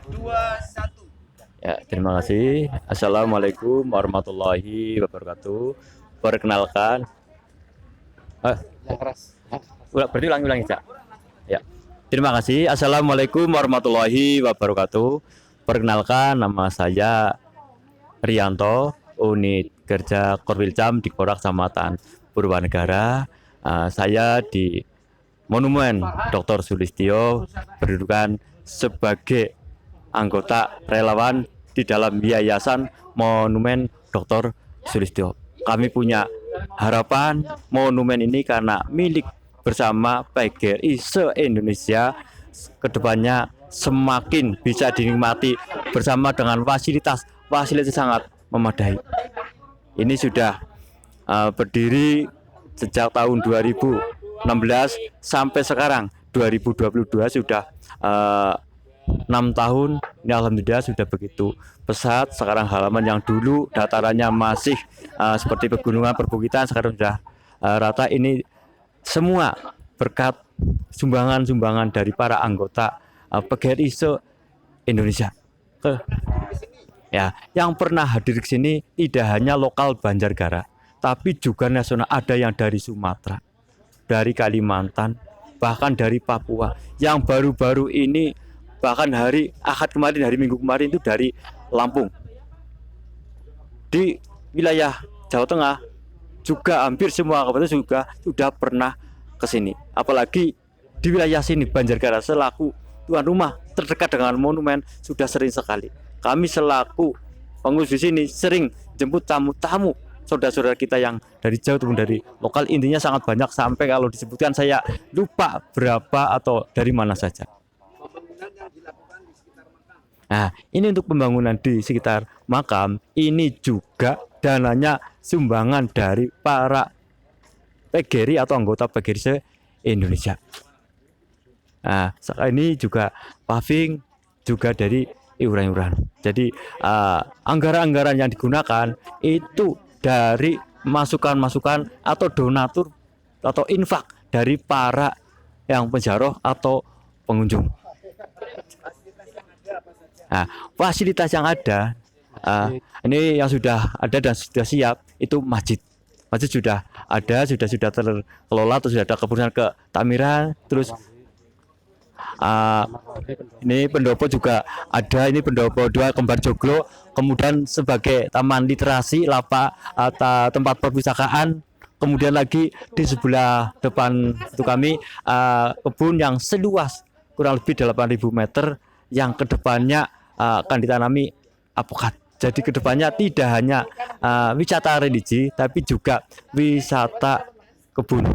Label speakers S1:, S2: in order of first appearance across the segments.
S1: 2, 1.
S2: Ya, terima kasih. Assalamualaikum warahmatullahi wabarakatuh. Perkenalkan,
S3: Yang keras.
S2: berarti ulangi Cak. Ya, terima kasih. Assalamualaikum warahmatullahi wabarakatuh. Perkenalkan, nama saya Rianto, unit kerja Korwilcam di Korak Kecamatan Purwanegara. Saya di Monumen Dr. Sulistyo berkedudukan sebagai anggota relawan di dalam Yayasan Monumen Dr. Sulistyo. Kami punya harapan monumen ini karena milik bersama PGRI se-Indonesia kedepannya semakin bisa dinikmati bersama dengan fasilitas sangat memadai. Ini sudah berdiri sejak tahun 2016 sampai sekarang 2022 sudah 6 tahun. Ini alhamdulillah sudah begitu pesat. Sekarang halaman yang dulu datarannya masih seperti pegunungan perbukitan sekarang sudah rata. Ini semua berkat sumbangan dari para anggota PGRI se-Indonesia. Ya, yang pernah hadir ke sini tidak hanya lokal Banjarnegara, tapi juga nasional. Ada yang dari Sumatera, dari Kalimantan, bahkan dari Papua. Yang baru-baru ini, bahkan hari Ahad kemarin, hari Minggu kemarin itu dari Lampung. Di wilayah Jawa Tengah juga hampir semua kabupaten juga sudah pernah ke sini. Apalagi di wilayah sini Banjarnegara selaku tuan rumah terdekat dengan monumen sudah sering sekali. Kami selaku pengurus di sini sering jemput tamu-tamu saudara-saudara kita yang dari jauh ataupun dari lokal. Intinya sangat banyak sampai kalau disebutkan saya lupa berapa atau dari mana saja. Nah, ini untuk pembangunan di sekitar makam. Ini juga dananya sumbangan dari para PGRI atau anggota PGRI se-Indonesia. Nah, ini juga paving juga dari iuran-iuran. Jadi anggaran-anggaran yang digunakan itu dari masukan-masukan atau donatur atau infak dari para yang penziarah atau pengunjung. Nah, fasilitas yang ada ini yang sudah ada dan sudah siap itu masjid. Masjid sudah ada, sudah terkelola, terus sudah ada keputusan ke Tamiran, terus ini pendopo juga ada, ini pendopo 2 kembar joglo, kemudian sebagai taman literasi, lapak atau tempat perpustakaan, kemudian lagi di sebelah depan itu kami kebun yang seluas kurang lebih 8.000 meter yang kedepannya akan ditanami apokat. Jadi kedepannya tidak hanya wisata religi tapi juga wisata kebun,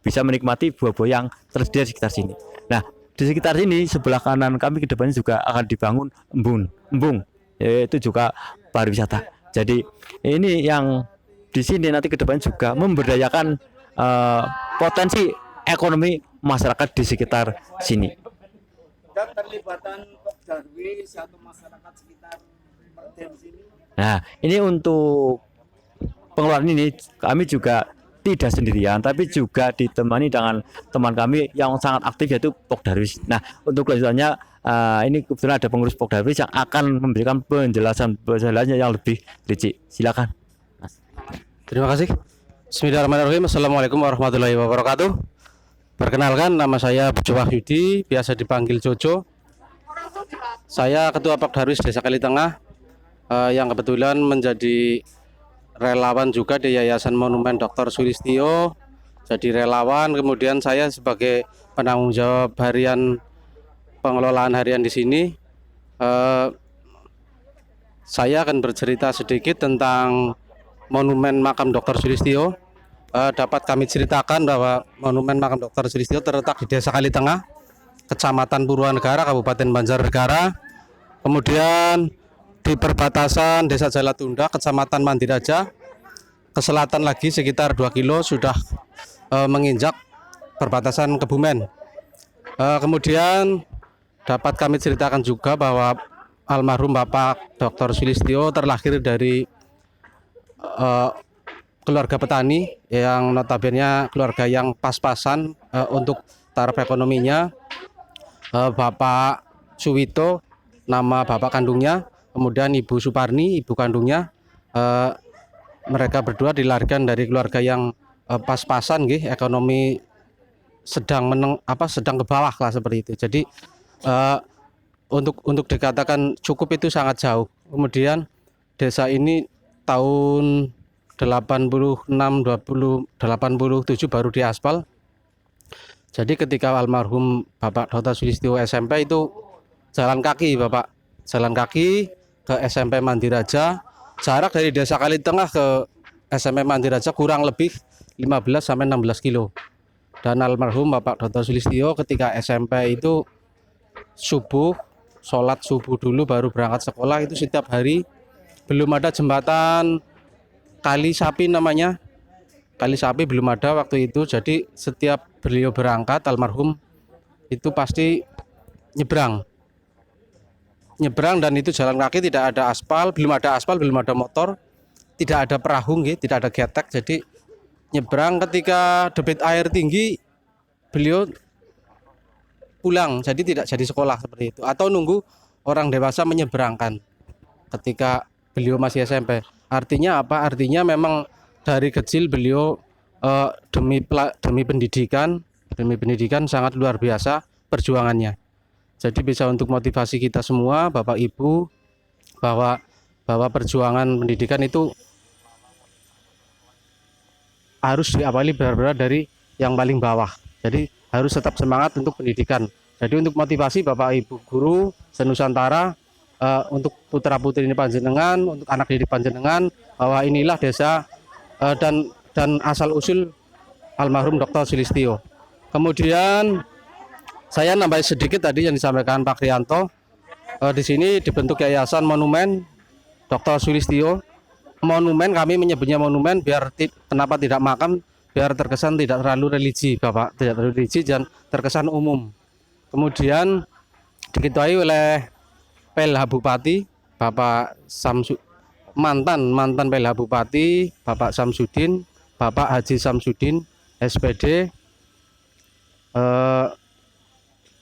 S2: bisa menikmati buah-buah yang tersedia di sekitar sini. Nah, di sekitar sini sebelah kanan kami kedepannya juga akan dibangun embung, yaitu juga pariwisata. Jadi ini yang di sini nanti kedepannya juga memberdayakan potensi ekonomi masyarakat di sekitar sini.
S1: Keterlibatan Darwis atau masyarakat sekitar Perden sini.
S2: Nah, ini untuk pengeluaran ini kami juga tidak sendirian, tapi juga ditemani dengan teman kami yang sangat aktif yaitu Pok Darwis. Nah, untuk kelanjutannya ini kebetulan ada pengurus Pok Darwis yang akan memberikan penjelasan yang lebih rinci. Silakan, Mas.
S3: Terima kasih. Bismillahirrahmanirrahim. Assalamualaikum warahmatullahi wabarakatuh. Perkenalkan, nama saya Bejo Wahyudi, biasa dipanggil Jojo. Saya Ketua Pok Darwis Desa Kalitengah yang kebetulan menjadi relawan juga di Yayasan Monumen Dr. Sulistyo. Jadi relawan, kemudian saya sebagai penanggung jawab harian pengelolaan harian di sini. Saya akan bercerita sedikit tentang Monumen Makam Dr. Sulistyo. Dapat kami ceritakan bahwa Monumen Makam Dr. Sulistyo terletak di Desa Kalitengah, Kecamatan Purwanegara, Kabupaten Banjarnegara. Kemudian di perbatasan Desa Jalatunda, Kecamatan Mandiraja, ke selatan lagi sekitar 2 kilo sudah menginjak perbatasan Kebumen. Kemudian dapat kami ceritakan juga bahwa almarhum Bapak Dr. Sulistyo terlahir dari keluarga petani yang notabene keluarga yang pas-pasan untuk taraf ekonominya. Bapak Suwito nama bapak kandungnya, kemudian Ibu Suparni, ibu kandungnya. Mereka berdua dilarikan dari keluarga yang pas-pasan, ekonomi sedang sedang ke bawah lah seperti itu. Jadi untuk dikatakan cukup itu sangat jauh. Kemudian desa ini tahun 86 87 baru diaspal. Jadi ketika almarhum Bapak Dr. Sulistyo SMP itu jalan kaki Bapak, jalan kaki ke SMP Mandiraja. Jarak dari Desa Kalitengah ke SMP Mandiraja kurang lebih 15 sampai 16 kilo. Dan almarhum Bapak Dr. Sulistyo ketika SMP itu subuh, sholat subuh dulu baru berangkat sekolah itu setiap hari. Belum ada jembatan Kali Sapi namanya. Kali Sapi belum ada waktu itu. Jadi setiap beliau berangkat almarhum itu pasti nyebrang dan itu jalan kaki, tidak ada aspal, belum ada motor, tidak ada perahu, tidak ada getek. Jadi nyebrang ketika debit air tinggi beliau pulang, jadi tidak jadi sekolah seperti itu, atau nunggu orang dewasa menyeberangkan ketika beliau masih SMP. Artinya apa? Artinya memang dari kecil beliau demi pendidikan sangat luar biasa perjuangannya. Jadi bisa untuk motivasi kita semua, Bapak Ibu, bahwa perjuangan pendidikan itu harus diawali benar-benar dari yang paling bawah. Jadi harus tetap semangat untuk pendidikan. Jadi untuk motivasi Bapak Ibu guru senusantara, untuk putra putri ini panjenengan, untuk anak didik panjenengan, bahwa inilah desa dan asal usul almarhum Dr. Sulistyo. Kemudian saya nambah sedikit tadi yang disampaikan Pak Rianto. Di sini dibentuk yayasan monumen Dr. Sulistyo. Monumen, kami menyebutnya monumen biar kenapa tidak makam, biar terkesan tidak terlalu religi Bapak, tidak terlalu religi dan terkesan umum. Kemudian diketuai oleh PLH Bupati Bapak mantan PLH Bupati Bapak Samsudin, Bapak Haji Samsudin SPD.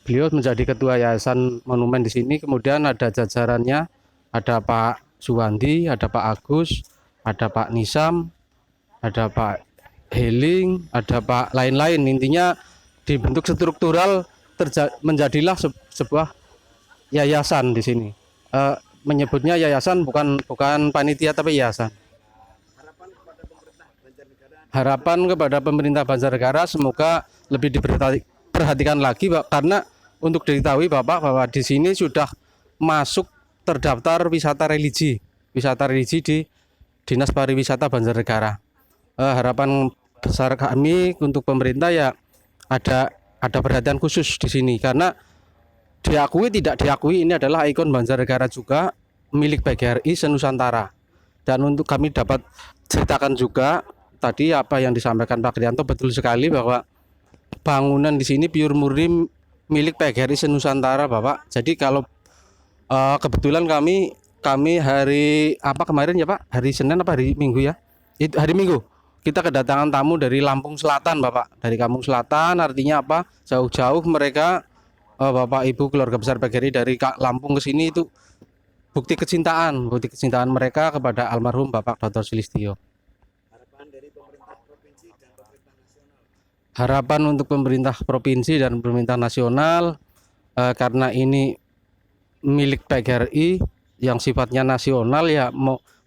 S3: Beliau menjadi ketua yayasan monumen di sini. Kemudian ada jajarannya, ada Pak Suwandi, ada Pak Agus, ada Pak Nisam, ada Pak Heling, ada Pak lain-lain. Intinya dibentuk struktural menjadilah sebuah yayasan di sini. Menyebutnya yayasan, bukan panitia tapi yayasan. Harapan kepada pemerintah Banjarnegara semoga lebih diperhatikan lagi, Pak, karena untuk diketahui Bapak bahwa di sini sudah masuk terdaftar wisata religi di Dinas Pariwisata Banjarnegara. Harapan besar kami untuk pemerintah ya ada perhatian khusus di sini, karena diakui tidak diakui ini adalah ikon Banjarnegara juga, milik PGRI senusantara. Dan untuk kami dapat ceritakan juga tadi apa yang disampaikan Pak Rianto betul sekali, bahwa bangunan di sini pure murni milik PGRI senusantara Bapak. Jadi kalau kebetulan kami hari apa kemarin ya Pak, hari Senin apa hari Minggu ya, itu hari Minggu kita kedatangan tamu dari Lampung Selatan Bapak, dari Kampung Selatan. Artinya apa, jauh-jauh mereka Bapak Ibu keluarga besar PGRI dari Lampung ke sini, itu bukti kecintaan mereka kepada almarhum Bapak Dr. Sulistyo.
S1: Harapan dari pemerintah provinsi dan pemerintah nasional.
S3: Harapan untuk pemerintah provinsi dan pemerintah nasional, karena ini milik PGRI yang sifatnya nasional ya,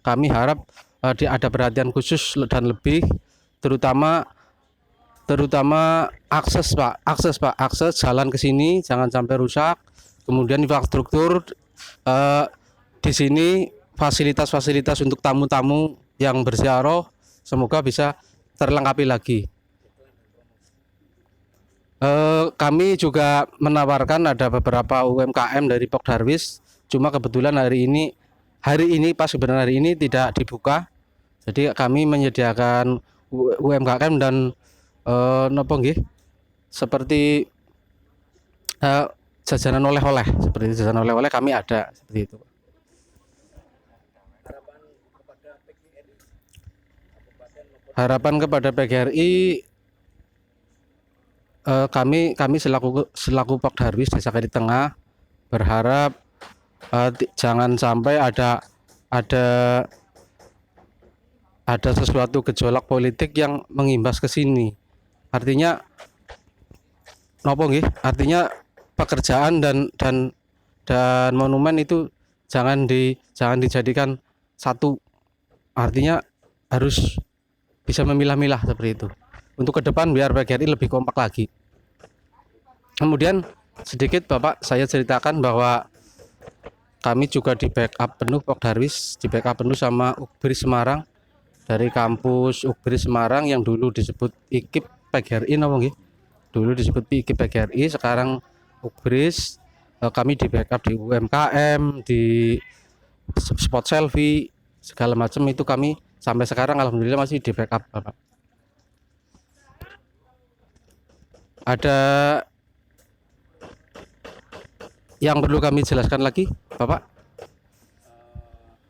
S3: kami harap ada perhatian khusus dan lebih, terutama akses jalan ke sini jangan sampai rusak. Kemudian infrastruktur di sini, fasilitas untuk tamu-tamu yang berziarah semoga bisa terlengkapi lagi. Kami juga menawarkan ada beberapa UMKM dari Pok Darwis, cuma kebetulan hari ini tidak dibuka. Jadi kami menyediakan UMKM dan seperti jajanan oleh-oleh, kami ada seperti itu. Harapan kepada PGRI, kami selaku Pok Darwis Desa Kalitengah berharap jangan sampai ada sesuatu gejolak politik yang mengimbas ke sini. Artinya nopo nggih? Artinya pekerjaan dan monumen itu jangan dijadikan satu. Artinya harus bisa memilah-milah seperti itu. Untuk ke depan biar PGRI lebih kompak lagi. Kemudian sedikit Bapak saya ceritakan bahwa kami juga di backup penuh Pokdarwis, di backup penuh sama Ukbris Semarang dari kampus Ukbris Semarang yang dulu disebut IKIP PGRI napa nggih? Dulu disebut IKIP PGRI, sekarang Ukbris. Kami di backup di UMKM, di spot selfie, segala macam itu kami sampai sekarang alhamdulillah masih di backup Bapak. Ada yang perlu kami jelaskan lagi Bapak?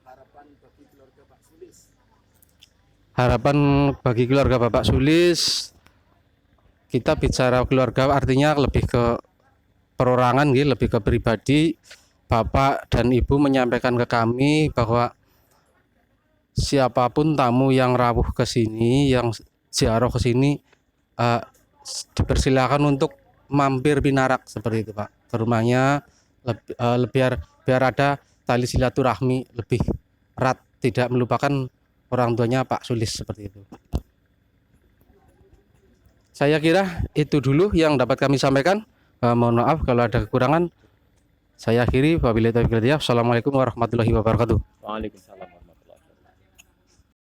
S1: Harapan bagi keluarga Pak Sulis.
S3: Harapan bagi keluarga Bapak Sulis, kita bicara keluarga artinya lebih ke perorangan, lebih ke pribadi. Bapak dan Ibu menyampaikan ke kami bahwa siapapun tamu yang rawuh ke sini, yang ziarah ke sini, dipersilakan untuk mampir pinarak seperti itu Pak, ke rumahnya, biar ada tali silaturahmi lebih erat, tidak melupakan orang tuanya Pak Sulis seperti itu. Saya kira itu dulu yang dapat kami sampaikan. Mohon maaf kalau ada kekurangan. Saya akhiri. Wabillahi taufiq wal hidayah. Assalamualaikum warahmatullahi wabarakatuh.
S2: Waalaikumsalam.